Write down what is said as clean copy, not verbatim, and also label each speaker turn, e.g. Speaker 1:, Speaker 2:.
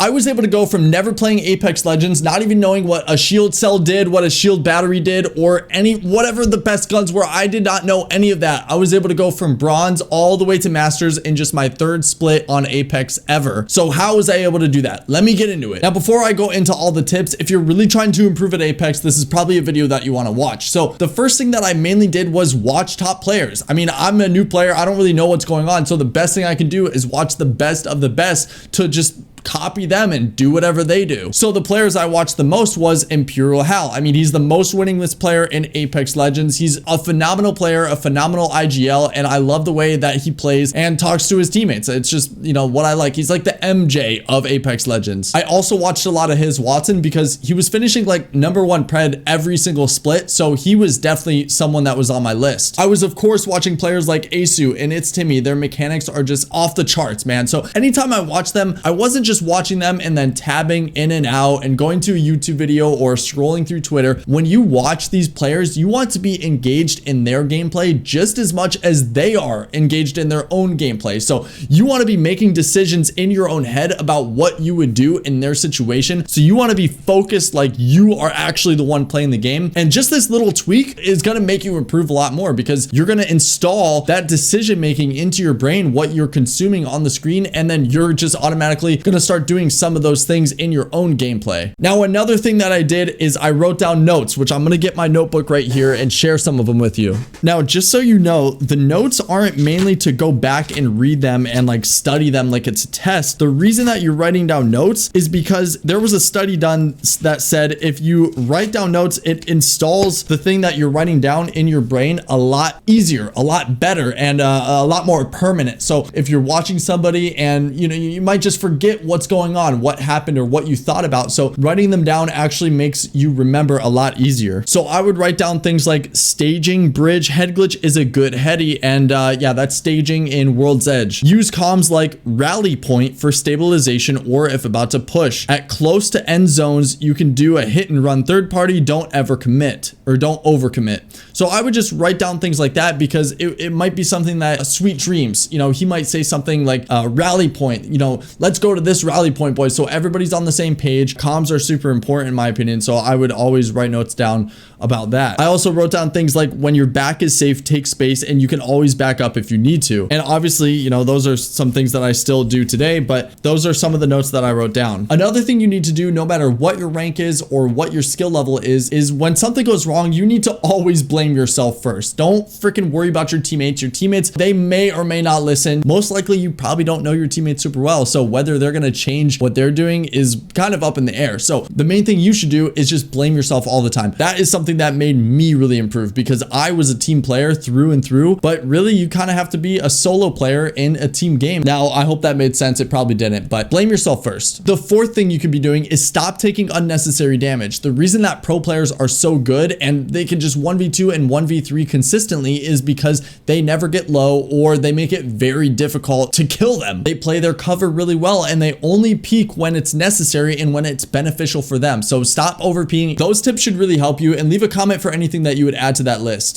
Speaker 1: I was able to go from never playing Apex Legends, not even knowing what a shield cell did, what a shield battery did, or whatever the best guns were. I did not know any of that. I was able to go from bronze all the way to masters in just my third split on Apex ever. So how was I able to do that? Let me get into it. Now, before I go into all the tips, if you're really trying to improve at Apex, this is probably a video that you want to watch. So the first thing that I mainly did was watch top players. I mean, I'm a new player. I don't really know what's going on. So the best thing I can do is watch the best of the best to just copy them and do whatever they do. So the players I watched the most was Imperial Hal. I mean, he's the most winningest player in Apex Legends. He's a phenomenal player, a phenomenal IGL, and I love the way that he plays and talks to his teammates. It's just, you know, what I like. He's like the MJ of Apex Legends. I also watched a lot of his Watson because he was finishing like #1 pred every single split, so he was definitely someone that was on my list. I was, of course, watching players like Asu and It's Timmy. Their mechanics are just off the charts, man. So anytime I watched them, I wasn't just watching them and then tabbing in and out and going to a YouTube video or scrolling through Twitter. When you watch these players, you want to be engaged in their gameplay just as much as they are engaged in their own gameplay. So you want to be making decisions in your own head about what you would do in their situation. So you want to be focused like you are actually the one playing the game. And just this little tweak is going to make you improve a lot more because you're going to install that decision making into your brain, what you're consuming on the screen, and then you're just automatically going to start doing some of those things in your own gameplay. Now, another thing that I did is I wrote down notes, which I'm going to get my notebook right here and share some of them with you. Now, just so you know, the notes aren't mainly to go back and read them and like study them like it's a test. The reason that you're writing down notes is because there was a study done that said if you write down notes, it installs the thing that you're writing down in your brain a lot easier, a lot better, and a lot more permanent. So if you're watching somebody and you might just forget what's going on, what happened, or what you thought about. So writing them down actually makes you remember a lot easier. So I would write down things like staging, bridge, head glitch is a good heady, and yeah, that's staging in World's Edge. Use comms like rally point for stabilization or if about to push. At close to end zones, you can do a hit and run third party, don't ever commit or don't overcommit. So I would just write down things like that because it might be something that Sweet Dreams, he might say something like rally point, let's go to this rally point, boys. So everybody's on the same page. Comms are super important in my opinion. So I would always write notes down about that. I also wrote down things like when your back is safe, take space, and you can always back up if you need to. And obviously, those are some things that I still do today, but those are some of the notes that I wrote down. Another thing you need to do, no matter what your rank is or what your skill level is when something goes wrong, you need to always blame yourself first. Don't freaking worry about your teammates. Your teammates, they may or may not listen. Most likely, you probably don't know your teammates super well. So whether they're going to change what they're doing is kind of up in the air. So the main thing you should do is just blame yourself all the time. That is something that made me really improve because I was a team player through and through, but really you kind of have to be a solo player in a team game. Now, I hope that made sense. It probably didn't, but blame yourself first. The fourth thing you could be doing is stop taking unnecessary damage. The reason that pro players are so good and they can just 1v2 and 1v3 consistently is because they never get low or they make it very difficult to kill them. They play their cover really well and they only peek when it's necessary and when it's beneficial for them. So stop over peeking. Those tips should really help you, and leave a comment for anything that you would add to that list.